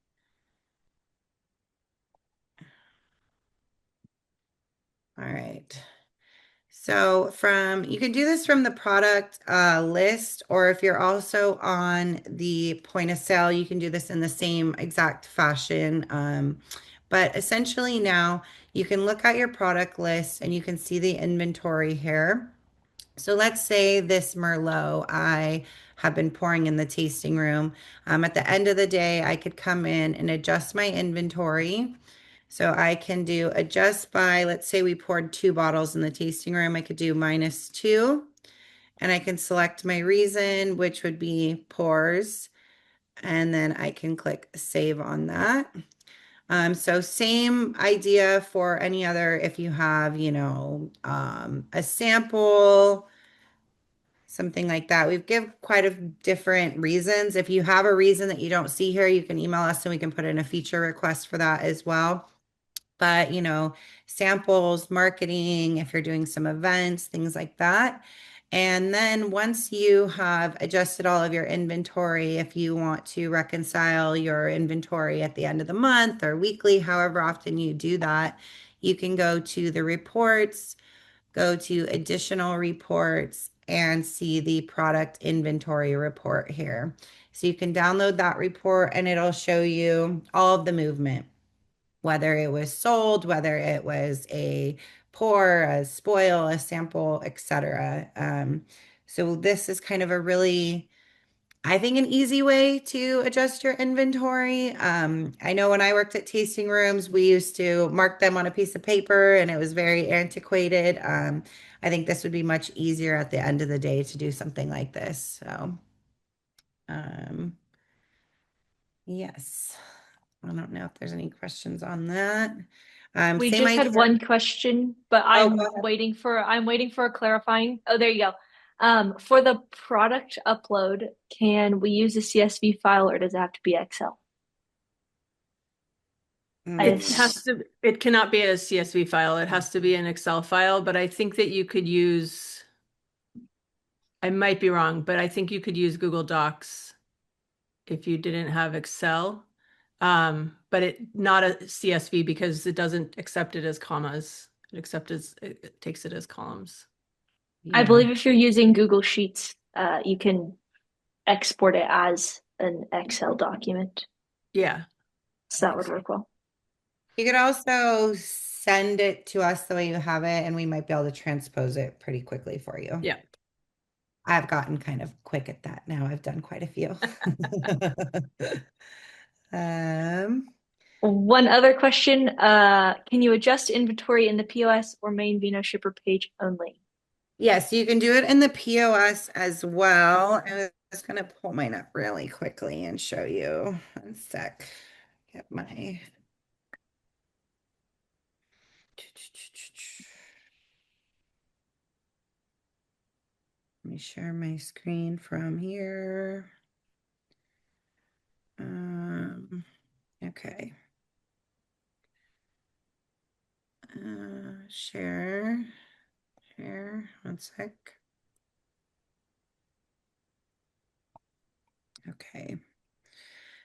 [SPEAKER 1] All right. So you can do this from the product list, or if you're also on the point of sale, you can do this in the same exact fashion. But essentially now you can look at your product list and you can see the inventory here. So let's say this Merlot I have been pouring in the tasting room. At the end of the day, I could come in and adjust my inventory. So I can do adjust by, let's say we poured 2 bottles in the tasting room. I could do -2, and I can select my reason, which would be pours. And then I can click save on that. So same idea for any other, if you have, a sample, something like that. We've give quite a different reasons. If you have a reason that you don't see here, you can email us and we can put in a feature request for that as well. But, samples, marketing, if you're doing some events, things like that. And then once you have adjusted all of your inventory, if you want to reconcile your inventory at the end of the month or weekly, however often you do that, you can go to the reports, go to additional reports, and see the product inventory report here. So you can download that report and it'll show you all of the movement, whether it was sold, whether it was a pour, a spoil, a sample, etc. So this is kind of a really, I think, an easy way to adjust your inventory. I know when I worked at tasting rooms, we used to mark them on a piece of paper and it was very antiquated. I think this would be much easier at the end of the day to do something like this. So, um, yes. I don't know if there's any questions on that.
[SPEAKER 5] We
[SPEAKER 1] Same
[SPEAKER 5] just
[SPEAKER 1] idea.
[SPEAKER 5] had one question, but
[SPEAKER 1] Oh,
[SPEAKER 5] I'm
[SPEAKER 1] go ahead.
[SPEAKER 5] waiting for a clarifying. Oh, there you go. For the product upload, can we use a CSV file or does it have to be Excel?
[SPEAKER 3] It cannot be a CSV file. It has to be an Excel file, but I think that you could use, I might be wrong, but I think you could use Google Docs if you didn't have Excel. But not a CSV because it doesn't accept it as commas. It takes it as columns.
[SPEAKER 5] I
[SPEAKER 1] Yeah.
[SPEAKER 5] believe if you're using Google Sheets, you can export it as an Excel document.
[SPEAKER 3] Yeah.
[SPEAKER 5] So that would work well.
[SPEAKER 1] You could also send it to us the way you have it, and we might be able to transpose it pretty quickly for you.
[SPEAKER 3] Yeah.
[SPEAKER 1] I've gotten kind of quick at that now. I've done quite a few.
[SPEAKER 5] One other question, can you adjust inventory in the POS or main Vino shipper page only?
[SPEAKER 1] Yes, you can do it in the POS as well. I was going to pull mine up really quickly and show you. One sec. Get my. Let me share my screen from here. Okay. Share. One sec. Okay.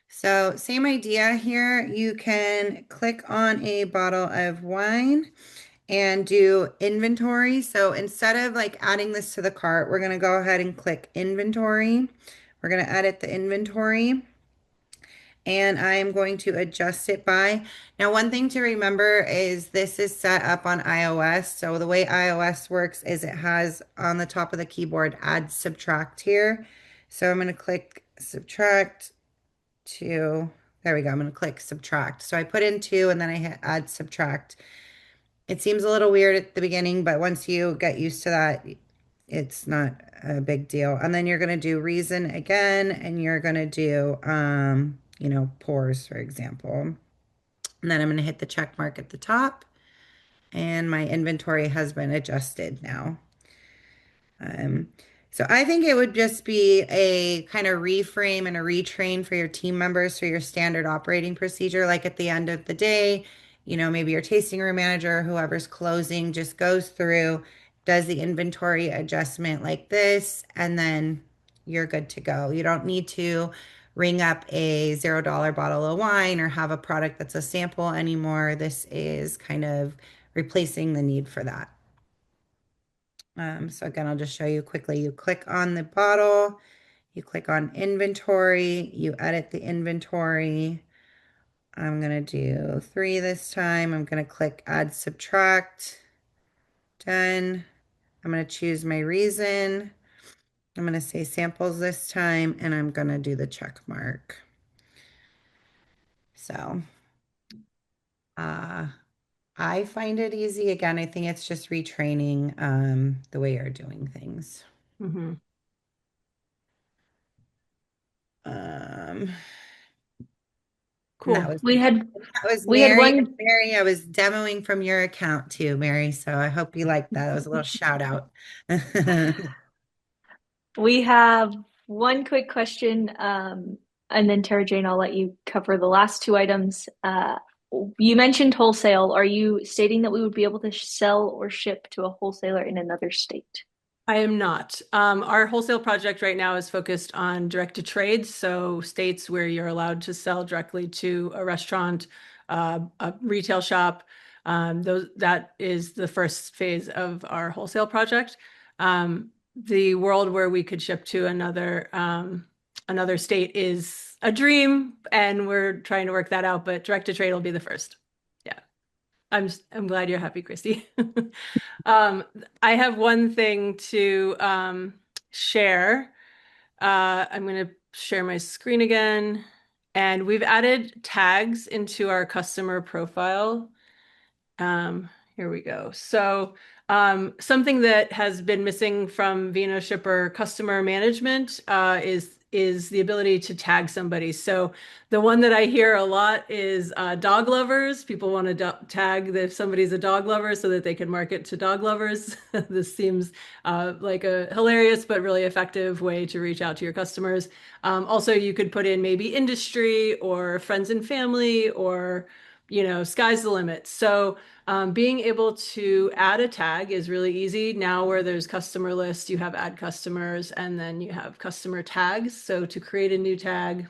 [SPEAKER 1] So same idea here. You can click on a bottle of wine and do inventory. So instead of like adding this to the cart, we're going to go ahead and click inventory. We're going to edit the inventory and I'm going to adjust it by. Now, one thing to remember is this is set up on iOS. So the way iOS works is it has on the top of the keyboard add subtract here. So I'm going to click subtract to, there we go. I'm going to click subtract. So I put in 2 and then I hit add subtract. It seems a little weird at the beginning, but once you get used to that, it's not a big deal. And then you're going to do reason again, and you're going to do, pours, for example. And then I'm going to hit the check mark at the top, and my inventory has been adjusted now. Um, so I think it would just be a kind of reframe and a retrain for your team members for your standard operating procedure. Like at the end of the day, maybe your tasting room manager, whoever's closing, just goes through, does the inventory adjustment like this, and then you're good to go. You don't need to ring up a $0 bottle of wine or have a product that's a sample anymore. This is kind of replacing the need for that. So again, I'll just show you quickly. You click on the bottle, you click on inventory, you edit the inventory. I'm going to do 3 this time. I'm going to click add subtract. Done. I'm going to choose my reason. I'm going to say samples this time, and I'm going to do the check mark. So, I find it easy. Again, I think it's just retraining the way you're doing things.
[SPEAKER 3] Mm-hmm. Cool.
[SPEAKER 1] That was
[SPEAKER 5] we had
[SPEAKER 1] Mary.
[SPEAKER 5] one.
[SPEAKER 1] Mary, I was demoing from your account too, Mary. So I hope you liked that. It was a little shout out.
[SPEAKER 5] We have one quick question, and then Tara Jane, I'll let you cover the last 2 items. You mentioned wholesale. Are you stating that we would be able to sell or ship to a wholesaler in another state?
[SPEAKER 3] I am not. Our wholesale project right now is focused on direct to trade, so states where you're allowed to sell directly to a restaurant, a retail shop. That is the first phase of our wholesale project. The world where we could ship to another state is a dream, and we're trying to work that out. But direct to trade will be the first. I'm glad you're happy, Christy. I have one thing to share. I'm going to share my screen again. And we've added tags into our customer profile. Here we go. So something that has been missing from Vino Shipper customer management is is the ability to tag somebody. So the one that I hear a lot is dog lovers. People want to tag if somebody's a dog lover so that they can market to dog lovers. This seems like a hilarious but really effective way to reach out to your customers. Also, you could put in maybe industry or friends and family or, sky's the limit. So being able to add a tag is really easy. Now where there's customer lists, you have add customers and then you have customer tags. So to create a new tag,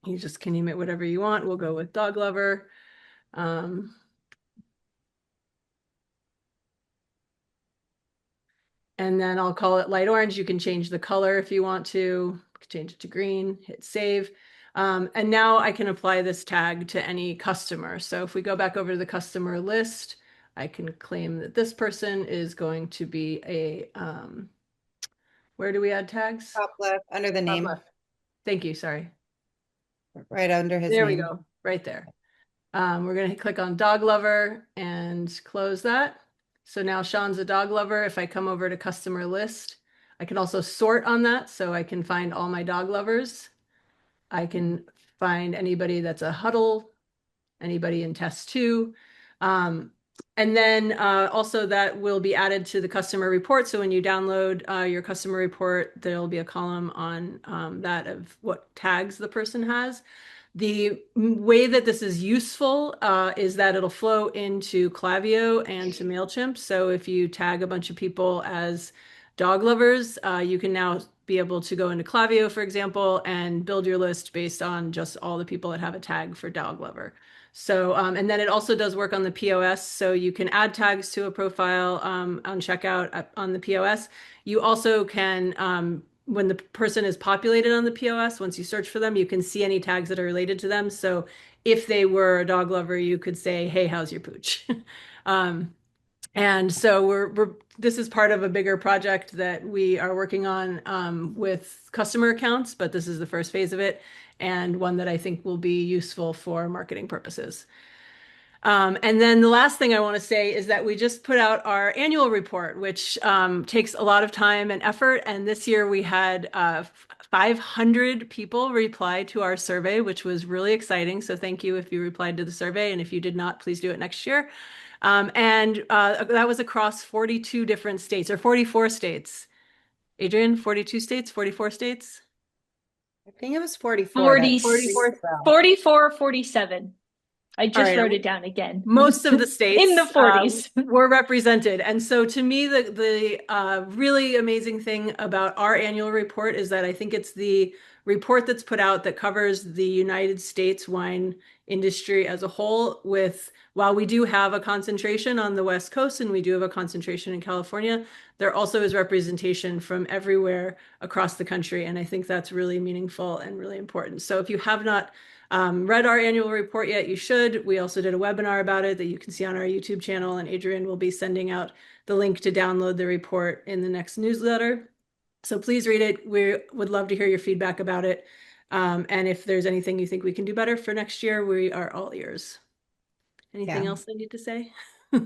[SPEAKER 3] you just can name it whatever you want. We'll go with dog lover. And then I'll call it light orange. You can change the color if you want to. Change it to green, hit save. And now I can apply this tag to any customer. So if we go back over to the customer list, I can claim that this person is going to be a, where do we add tags?
[SPEAKER 1] Top left under the
[SPEAKER 3] Top
[SPEAKER 1] name,
[SPEAKER 3] left. Thank you, sorry.
[SPEAKER 1] right under his
[SPEAKER 3] There we
[SPEAKER 1] name.
[SPEAKER 3] go, right there. We're going to click on dog lover and close that. So now Sean's a dog lover. If I come over to customer list, I can also sort on that. So I can find all my dog lovers. I can find anybody that's a huddle, anybody in test 2. And then also that will be added to the customer report. So when you download your customer report, there'll be a column on that of what tags the person has. The way that this is useful is that it'll flow into Klaviyo and to MailChimp. So if you tag a bunch of people as dog lovers, you can now be able to go into Klaviyo, for example, and build your list based on just all the people that have a tag for dog lover. So, and then it also does work on the POS. So you can add tags to a profile on checkout on the POS. You also can, when the person is populated on the POS, once you search for them, you can see any tags that are related to them. So if they were a dog lover, you could say, "Hey, how's your pooch?" And so this is part of a bigger project that we are working on with customer accounts, but this is the first phase of it and one that I think will be useful for marketing purposes. And then the last thing I want to say is that we just put out our annual report, which takes a lot of time and effort. And this year we had 500 people reply to our survey, which was really exciting. So thank you if you replied to the survey. And if you did not, please do it next year. And that was across 42 different states or 44 states. Adrian, 42 states, 44 states?
[SPEAKER 1] I think it was 44.
[SPEAKER 5] 40,
[SPEAKER 1] That's
[SPEAKER 3] 44.
[SPEAKER 5] 44, 47. I just
[SPEAKER 3] right,
[SPEAKER 5] wrote it down again.
[SPEAKER 3] Most of the states
[SPEAKER 5] in the 40s
[SPEAKER 3] were represented. And so to me, the really amazing thing about our annual report is that I think it's the report that's put out that covers the United States wine industry as a whole while we do have a concentration on the West Coast and we do have a concentration in California, there also is representation from everywhere across the country. And I think that's really meaningful and really important. So if you have not read our annual report yet, you should. We also did a webinar about it that you can see on our YouTube channel, and Adrian will be sending out the link to download the report in the next newsletter. So please read it. We would love to hear your feedback about it. And if there's anything you think we can do better for next year, we are all ears. Anything else I need to say?
[SPEAKER 1] I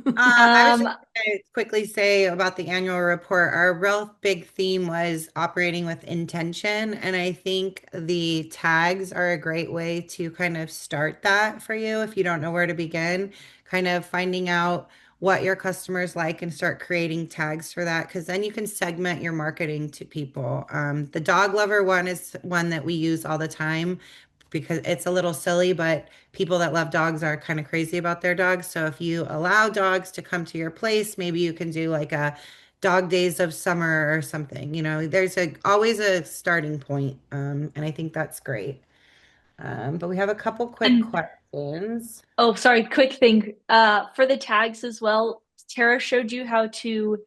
[SPEAKER 1] was just going to quickly say about the annual report. Our real big theme was operating with intention. And I think the tags are a great way to kind of start that for you if you don't know where to begin, kind of finding out what your customers like and start creating tags for that because then you can segment your marketing to people. The dog lover one is one that we use all the time because it's a little silly, but people that love dogs are kind of crazy about their dogs. So if you allow dogs to come to your place, maybe you can do like a dog days of summer or something. There's always a starting point, and I think that's great. But we have a couple quick questions.
[SPEAKER 5] Oh, sorry, quick thing. For the tags as well, Tara showed you how to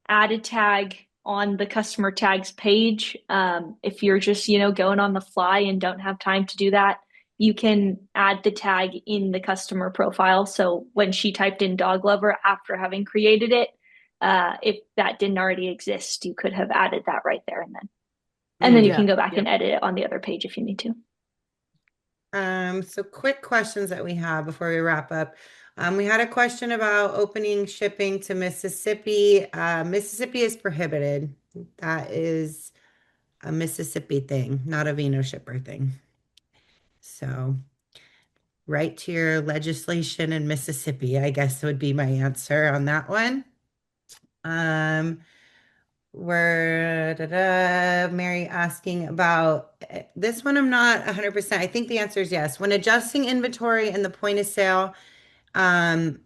[SPEAKER 5] add a tag on the customer tags page. If you're just, going on the fly and don't have time to do that, you can add the tag in the customer profile. So when she typed in dog lover after having created it, if that didn't already exist, you could have added that right there and then. And then you can go back and edit it on the other page if you need to.
[SPEAKER 1] So quick questions that we have before we wrap up. We had a question about opening shipping to Mississippi. Mississippi is prohibited. That is a Mississippi thing, not a Vino Shipper thing. So write to your legislation in Mississippi, I guess would be my answer on that one. Um, we're Mary asking about this one. I'm not 100%. I think the answer is yes. When adjusting inventory in the point of sale, um,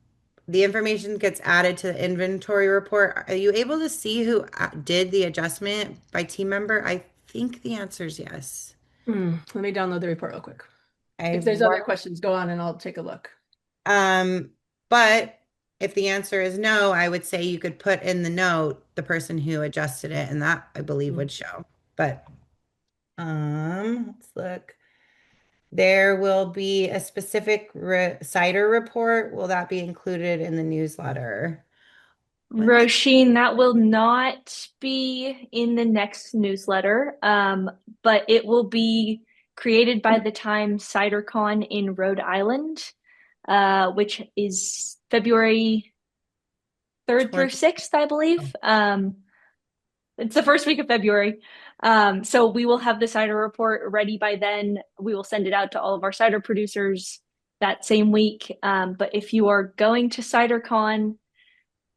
[SPEAKER 1] the information gets added to the inventory report. Are you able to see who did the adjustment by team member? I think the answer is yes.
[SPEAKER 3] Let me download the report real quick.
[SPEAKER 1] I
[SPEAKER 3] If there's other questions, go on and I'll take a look.
[SPEAKER 1] But if the answer is no, I would say you could put in the note the person who adjusted it, and that I believe would show. But let's look. There will be a specific cider report. Will that be included in the newsletter?
[SPEAKER 5] Roisin, that will not be in the next newsletter, but it will be created by the time CiderCon in Rhode Island, which is February 3rd through 6th, I believe. It's the first week of February. So we will have the cider report ready by then. We will send it out to all of our cider producers that same week. But if you are going to CiderCon,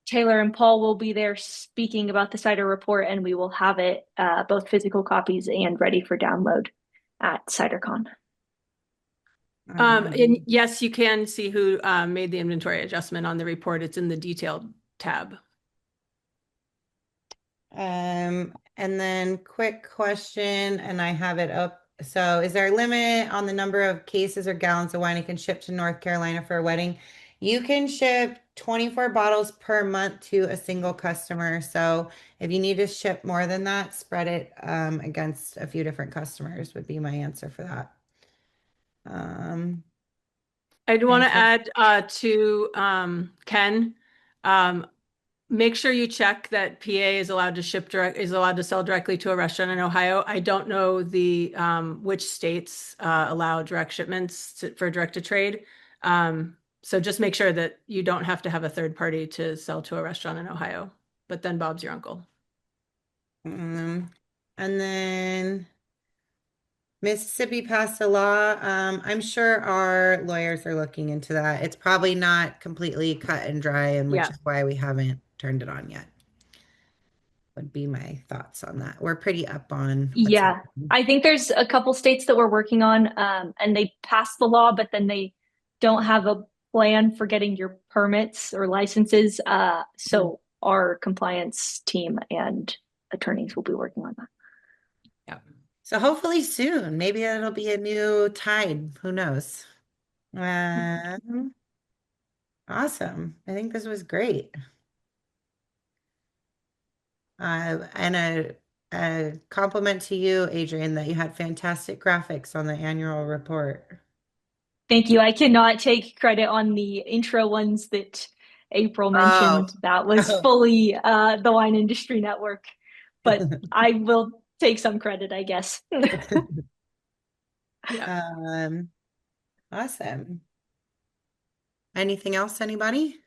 [SPEAKER 5] Taylor and Paul will be there speaking about the cider report, and we will have it both physical copies and ready for download at CiderCon.
[SPEAKER 3] And yes, you can see who made the inventory adjustment on the report. It's in the detailed tab.
[SPEAKER 1] And then quick question, and I have it up. So is there a limit on the number of cases or gallons of wine you can ship to North Carolina for a wedding? You can ship 24 bottles per month to a single customer. So if you need to ship more than that, spread it against a few different customers would be my answer for that.
[SPEAKER 3] I'd want to add to Ken, make sure you check that PA is allowed to sell directly to a restaurant in Ohio. I don't know the which states allow direct shipments for direct to trade. So just make sure that you don't have to have a third party to sell to a restaurant in Ohio. But then Bob's your uncle.
[SPEAKER 1] And then Mississippi passed a law. I'm sure our lawyers are looking into that. It's probably not completely cut and dry, and which is why we haven't turned it on yet. Would be my thoughts on that. We're pretty up on what's happening.
[SPEAKER 5] I think there's a couple states that we're working on, and they passed the law, but then they don't have a plan for getting your permits or licenses. So our compliance team and attorneys will be working on that.
[SPEAKER 1] Yeah. So hopefully soon, maybe it'll be a new tide. Who knows? Awesome. I think this was great. And a compliment to you, Adrienne, that you had fantastic graphics on the annual report.
[SPEAKER 5] Thank you. I cannot take credit on the intro ones that April mentioned. That was fully the Wine Industry Network, but I will take some credit, I guess.
[SPEAKER 1] Awesome. Anything else, anybody?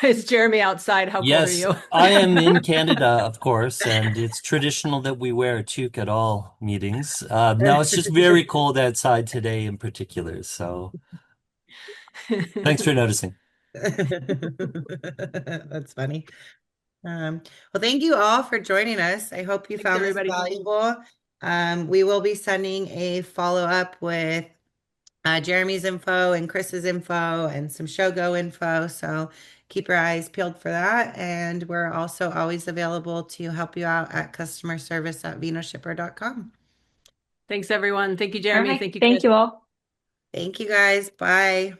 [SPEAKER 3] Is Jeremy outside? How cold are you?
[SPEAKER 2] I am in Canada, of course, and it's traditional that we wear a toque at all meetings. Now it's just very cold outside today in particular, so thanks for noticing.
[SPEAKER 1] That's funny. Well, thank you all for joining us. I hope you found this valuable. We will be sending a follow-up with Jeremy's info and Chris's info and some Shogo info. So keep your eyes peeled for that. And we're also always available to help you out at customer service at vinoshipper.com.
[SPEAKER 3] Thanks, everyone. Thank you, Jeremy.
[SPEAKER 5] Right.
[SPEAKER 3] Thank you.
[SPEAKER 5] Thank you all.
[SPEAKER 1] Thank you, guys. Bye.